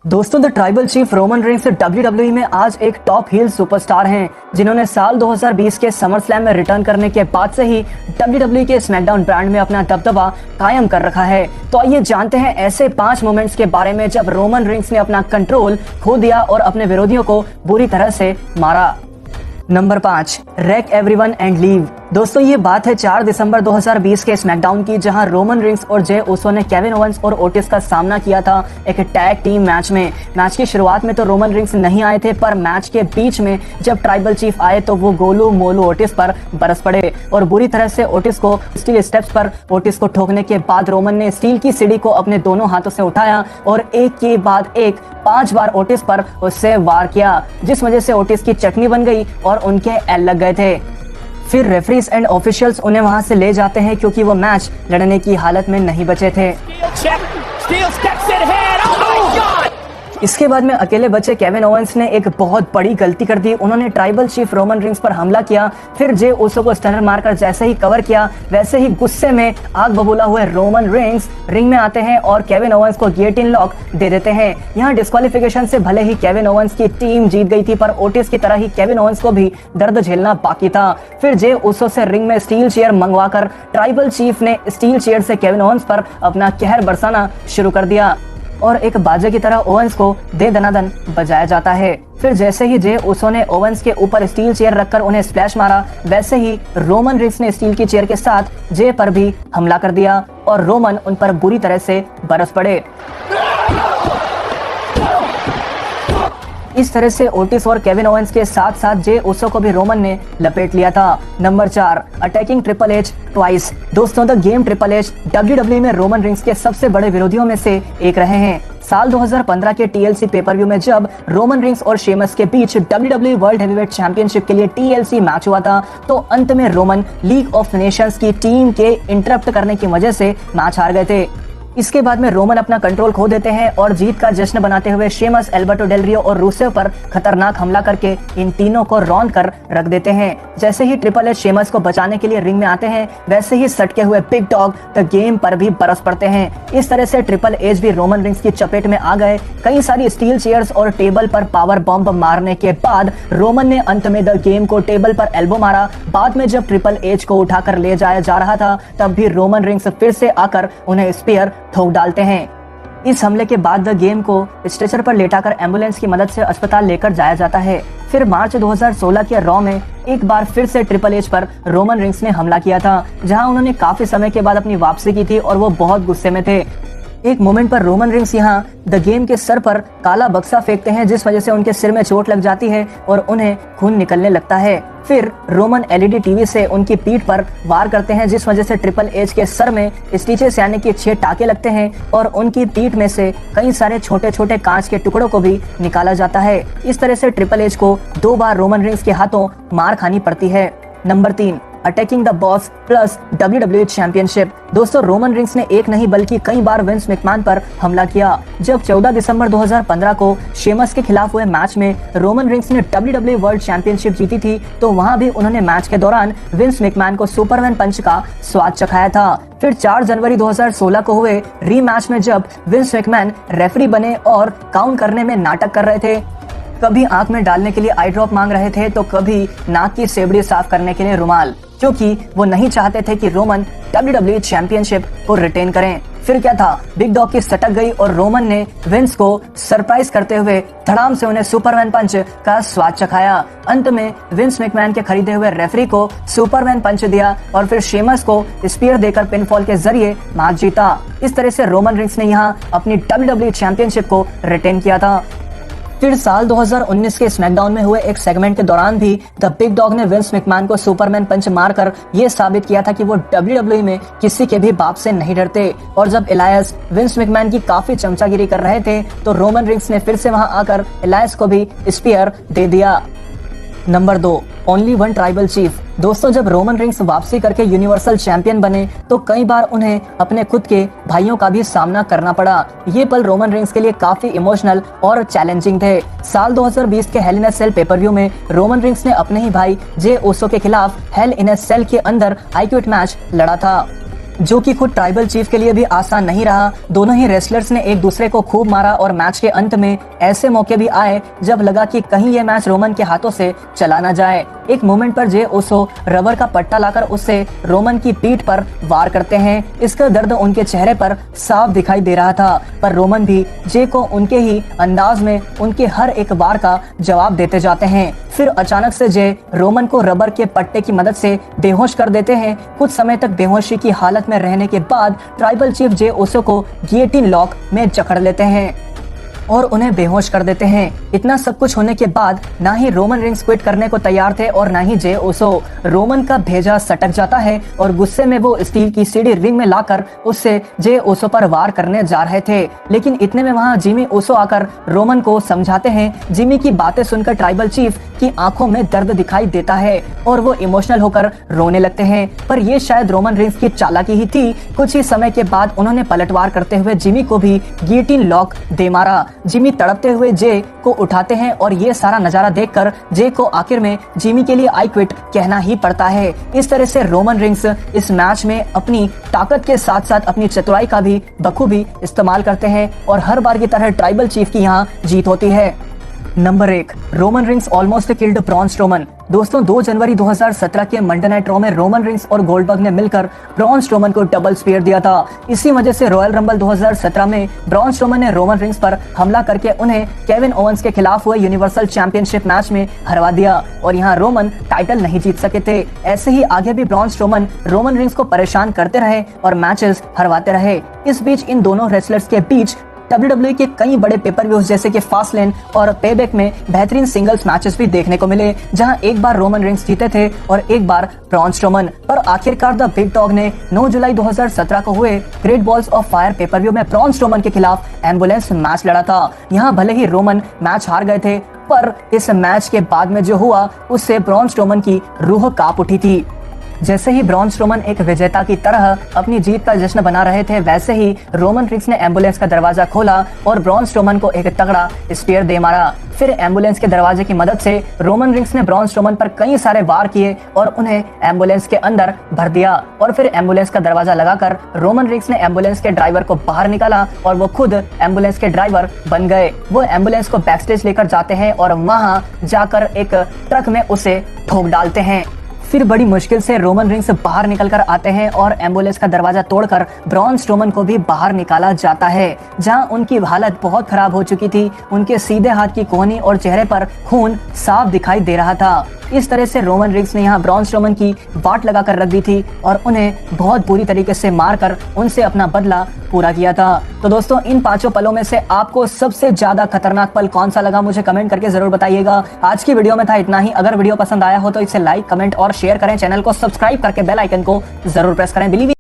दोस्तों the tribal chief Roman Reigns WWE में आज एक टॉप हील सुपरस्टार हैं जिन्होंने साल 2020 के समर स्लैम में रिटर्न करने के बाद से ही WWE के स्मैकडाउन ब्रांड में अपना दबदबा कायम कर रखा है। तो आइए जानते हैं ऐसे 5 मोमेंट्स के बारे में जब रोमन रेंस ने अपना कंट्रोल खो दिया और अपने विरोधियों को बुरी तरह से मारा। Number 5, rack everyone and leave. दोस्तों ये बात है 4 दिसंबर 2020 के स्मैकडाउन की, जहां रोमन रिंग्स और जे उसो ने केविन ओवेंस और ओटिस का सामना किया था एक टैग टीम मैच में। मैच की शुरुआत में तो रोमन रिंग्स नहीं आए थे, पर मैच के बीच में जब ट्राइबल चीफ आए तो वो गोलू मोलू ओटिस पर बरस पड़े और बुरी तरह से ओटिस को स्टील स्टेप्स पर ओटिस को ठोकने के बाद रोमन ने स्टील की सीढ़ी को अपने दोनों हाथों से उठाया और एक के बाद एक 5 बार ओटिस पर उससे वार किया, जिस वजह से ओटिस की चटनी बन गई और उनके एल लग गए थे। फिर रेफरीज एंड ऑफिशियल्स उन्हें वहां से ले जाते हैं क्योंकि वो मैच लड़ने की हालत में नहीं बचे थे। इसके बाद में अकेले बचे केविन ओवेंस ने एक बहुत बड़ी गलती कर दी। उन्होंने ट्राइबल चीफ रोमन रिंग्स पर हमला किया, फिर जे उसो को स्टनर मारकर जैसे ही कवर किया वैसे ही गुस्से में आग बबूला हुए रोमन रिंग्स रिंग में आते हैं और केविन ओवेंस को गियोटिन लॉक दे देते हैं। यहाँ डिस्क्वालिफिकेशन से भले ही केविन ओवेंस की टीम जीत गई थी, पर ओटिस की तरह ही केविन ओवेंस को भी दर्द झेलना बाकी था। फिर जे उसो से रिंग में स्टील चेयर मंगवाकर ट्राइबल चीफ ने स्टील चेयर से केविन ओवेंस पर अपना कहर बरसाना शुरू कर दिया और एक बाजे की तरह ओवेंस को दे दनादन बजाया जाता है। फिर जैसे ही जे उसो ने ओवेंस के ऊपर स्टील चेयर रखकर उन्हें स्प्लैश मारा, वैसे ही रोमन रिंग्स ने स्टील की चेयर के साथ जे पर भी हमला कर दिया और रोमन उन पर बुरी तरह से बरस पड़े। इस तरह से ओटिस और केविन ओवेंस के साथ साथ जे उसो को भी रोमन ने लपेट लिया था। Number 4, attacking Triple H twice. दोस्तों the game Triple H WWE में रोमन रिंग्स के सबसे बड़े विरोधियों में से एक रहे हैं। साल 2015 के TLC पेपर व्यू में जब रोमन रिंग्स और शेमस के बीच WWE वर्ल्ड हेवीवेट चैंपियनशिप के लिए TLC मैच हुआ था, तो अंत में रोमन लीग ऑफ नेशंस की टीम के इंटरप्ट करने की वजह से मैच हार गए थे। इसके बाद में रोमन अपना कंट्रोल खो देते हैं और जीत का जश्न बनाते हुए शेमस, एल्बर्टो डेल रियो और रूसेव पर खतरनाक हमला करके इन तीनों को रौंद कर रख देते हैं। जैसे ही ट्रिपल एच शेमस को बचाने के लिए रिंग में आते हैं, वैसे ही सटके हुए बिग डॉग द गेम पर भी बरस पड़ते हैं। इस तरह से ट्रिपल एच भी रोमन रिंग्स की चपेट में आ गए। कई सारी स्टील चेयर्स और टेबल पर पावर बॉम्ब मारने के बाद रोमन ने अंत में द गेम को टेबल पर एल्बो मारा। बाद में जब ट्रिपल एच को उठाकर ले जाया जा रहा था, तब भी रोमन रिंग्स फिर से आकर उन्हें स्पीयर ठोक डालते हैं। इस हमले के बाद द गेम को स्ट्रेचर पर लेटाकर एम्बुलेंस की मदद से अस्पताल लेकर जाया जाता है। फिर मार्च 2016 के रॉ में एक बार फिर से ट्रिपल एच पर रोमन रिंग्स ने हमला किया था, जहां उन्होंने काफी समय के बाद अपनी वापसी की थी और वो बहुत गुस्से में थे। एक मोमेंट पर रोमन रिंग्स यहाँ द गेम के सर पर काला बक्सा फेंकते हैं, जिस वजह से उनके सिर में चोट लग जाती है और उन्हें खून निकलने लगता है। फिर रोमन LED टीवी से उनकी पीठ पर वार करते हैं, जिस वजह से ट्रिपल एच के सर में स्टिचेस यानी कि 6 टाके लगते हैं और उनकी पीठ में से कई सारे छोटे छोटे कांच के टुकड़ों को भी निकाला जाता है। इस तरह से ट्रिपल एच को 2 बार रोमन रिंग्स के हाथों मार खानी पड़ती है। Number 3, attacking the boss plus WWE championship. दोस्तों रोमन रिंग्स ने एक नहीं बल्कि कई बार विंस मैकमैन पर हमला किया। जब 14 दिसंबर 2015 को शेमस के खिलाफ हुए मैच में रोमन रिंग्स ने WWE वर्ल्ड चैंपियनशिप जीती थी, तो वहां भी उन्होंने मैच के दौरान विंस मैकमैन को सुपरमैन पंच का स्वाद चखाया था। फिर 4 जनवरी 2016 को हुए रीमैच में जब विंस मैकमैन रेफरी बने और काउंट करने में नाटक कर रहे थे, कभी आंख में डालने के लिए आई ड्रॉप मांग रहे थे तो कभी नाक की सेबड़ी साफ करने के लिए रुमाल, क्योंकि वो नहीं चाहते थे कि रोमन WWE चैंपियनशिप को रिटेन करें। फिर क्या था, बिग डॉग की सटक गई और रोमन ने विंस को सरप्राइज करते हुए धड़ाम से उन्हें सुपरमैन पंच का स्वाद चखाया। अंत में विंस मैकमैन के खरीदे हुए रेफरी को सुपरमैन पंच दिया और फिर शेमस को स्पीयर देकर पिनफॉल के जरिए मैच जीता। इस तरह से रोमन रिंग्स ने यहाँ अपनी WWE चैंपियनशिप को रिटेन किया था। फिर साल 2019 के स्मैकडाउन में हुए एक सेगमेंट के दौरान भी द बिग डॉग ने विंस मैकमैन को सुपरमैन पंच मारकर ये साबित किया था कि वो WWE में किसी के भी बाप से नहीं डरते। और जब एलायस विंस मैकमैन की काफी चमचागिरी कर रहे थे, तो रोमन रिंग्स ने फिर से वहां आकर एलायस को भी स्पीयर दे दिया। Number 2, only one tribal chief. दोस्तों जब रोमन रिंग्स वापसी करके यूनिवर्सल चैंपियन बने, तो कई बार उन्हें अपने खुद के भाइयों का भी सामना करना पड़ा। ये पल रोमन रिंग्स के लिए काफी इमोशनल और चैलेंजिंग थे। साल 2020 के हेल इन अ सेल पेपर व्यू में रोमन रिंग्स ने अपने ही भाई जे उसो के खिलाफ हेल इन अ सेल के अंदर आई क्विट मैच लड़ा था। जो कि खुद ट्राइबल चीफ के लिए भी आसान नहीं रहा। दोनों ही रेसलर्स ने एक दूसरे को खूब मारा और मैच के अंत में ऐसे मौके भी आए जब लगा कि कहीं ये मैच रोमन के हाथों से चला ना जाए। एक मोमेंट पर जे ओसो रबर का पट्टा लाकर उससे रोमन की पीठ पर वार करते हैं। इसका दर्द उनके चेहरे पर साफ दिखाई दे रहा था, पर रोमन भी जे को उनके ही अंदाज में उनके हर एक वार का जवाब देते जाते हैं। फिर अचानक से जे रोमन को रबर के पट्टे की मदद से बेहोश कर देते हैं। कुछ समय तक बेहोशी की हालत में रहने के बाद ट्राइबल चीफ जे ओसो को गियोटिन लॉक में जकड़ लेते हैं और उन्हें बेहोश कर देते हैं। इतना सब कुछ होने के बाद ना ही रोमन रिंग्स क्विट करने को तैयार थे और ना ही जे ओसो। रोमन का भेजा सटक जाता है और गुस्से में वो स्टील की सीढ़ी रिंग में लाकर उससे जे ओसो पर वार करने जा रहे थे, लेकिन इतने में वहां जिमी ओसो आकर रोमन को समझाते हैं। जिमी की बातें सुनकर ट्राइबल चीफ की आंखों में दर्द दिखाई देता है और वो इमोशनल होकर रोने लगते हैं, पर ये शायद रोमन रिंग्स की चालाकी ही थी। कुछ ही समय के बाद उन्होंने पलटवार करते हुए जिमी को भी गियोटिन लॉक दे मारा। जिमी तड़पते हुए जे को उठाते हैं और ये सारा नजारा देखकर जे को आखिर में जिमी के लिए आई क्विट कहना ही पड़ता है। इस तरह से रोमन रिंग्स इस मैच में अपनी ताकत के साथ साथ अपनी चतुराई का भी बखूबी इस्तेमाल करते हैं और हर बार की तरह ट्राइबल चीफ की यहाँ जीत होती है। Number 1, Roman rings almost killed Braun Strowman. दोस्तों 2 जनवरी 2017 के मंडे नाइट रॉ में रोमन रिंग्स और गोल्डबर्ग ने मिलकर ब्रॉन स्ट्रोमन को डबल स्पीयर दिया था। इसी वजह से रॉयल रंबल 2017 में ब्रॉन स्ट्रोमन ने रोमन रिंग्स पर हमला करके उन्हें केविन ओवेंस के खिलाफ हुए यूनिवर्सल चैंपियनशिप मैच में हरवा दिया और यहाँ रोमन टाइटल नहीं जीत सके थे। ऐसे ही आगे भी ब्रॉन स्ट्रोमन रोमन रिंग्स को परेशान करते रहे और मैचेस हरवाते रहे। इस बीच इन दोनों रेसलर्स के बीच WWE के कई बड़े पेपर व्यूज जैसे कि फास्टलेन और पेबैक में बेहतरीन सिंगल्स मैचेस भी देखने को मिले, जहां एक बार रोमन रिंग्स जीते थे और एक बार ब्रॉन स्ट्रोमन। पर आखिरकार द बिग डॉग ने 9 जुलाई 2017 को हुए great balls of fire pay per view में ब्रॉन स्ट्रोमन के खिलाफ एम्बुलेंस मैच लड़ा था। यहाँ भले ही रोमन मैच हार गए थे, पर इस मैच के बाद में जो हुआ उससे ब्रॉन स्ट्रोमन की रूह कांप उठी थी। जैसे ही ब्रॉन स्ट्रोमन एक विजेता की तरह अपनी जीत का जश्न बना रहे थे, वैसे ही रोमन रिंग्स ने एम्बुलेंस का दरवाजा खोला और ब्रॉन स्ट्रोमन को एक तगड़ा स्पीयर दे मारा। फिर एम्बुलेंस के दरवाजे की मदद से रोमन रिंग्स ने ब्रॉन स्ट्रोमन पर कई सारे वार किए और उन्हें एम्बुलेंस के अंदर भर दिया और फिर एम्बुलेंस का दरवाजा लगाकर रोमन रिंग्स ने एम्बुलेंस के ड्राइवर को बाहर निकाला और वो खुद एम्बुलेंस के ड्राइवर बन गए। वो एम्बुलेंस को बैकस्टेज लेकर जाते हैं और वहां जाकर एक ट्रक में उसे ठोक डालते हैं। फिर बड़ी मुश्किल से रोमन रिंग्स बाहर निकलकर आते हैं और एम्बुलेंस का दरवाजा तोड़कर ब्रॉन स्ट्रोमन को भी बाहर निकाला जाता है, जहां उनकी हालत बहुत खराब हो चुकी थी। उनके सीधे हाथ की कोहनी और चेहरे पर खून साफ दिखाई दे रहा था। इस तरह से रोमन रिंग्स ने यहाँ ब्रॉन स्ट्रोमन की वाट लगाकर रख दी थी और उन्हें बहुत बुरी तरीके से मारकर उनसे अपना बदला पूरा किया था। तो दोस्तों इन 5 पलों में से आपको सबसे ज्यादा खतरनाक पल कौन सा लगा, मुझे कमेंट करके जरूर बताइएगा। आज की वीडियो में था इतना ही। अगर वीडियो पसंद आया हो तो इसे लाइक, कमेंट और शेयर करें। चैनल को सब्सक्राइब करके बेल आइकन को जरूर प्रेस करें। बिलीव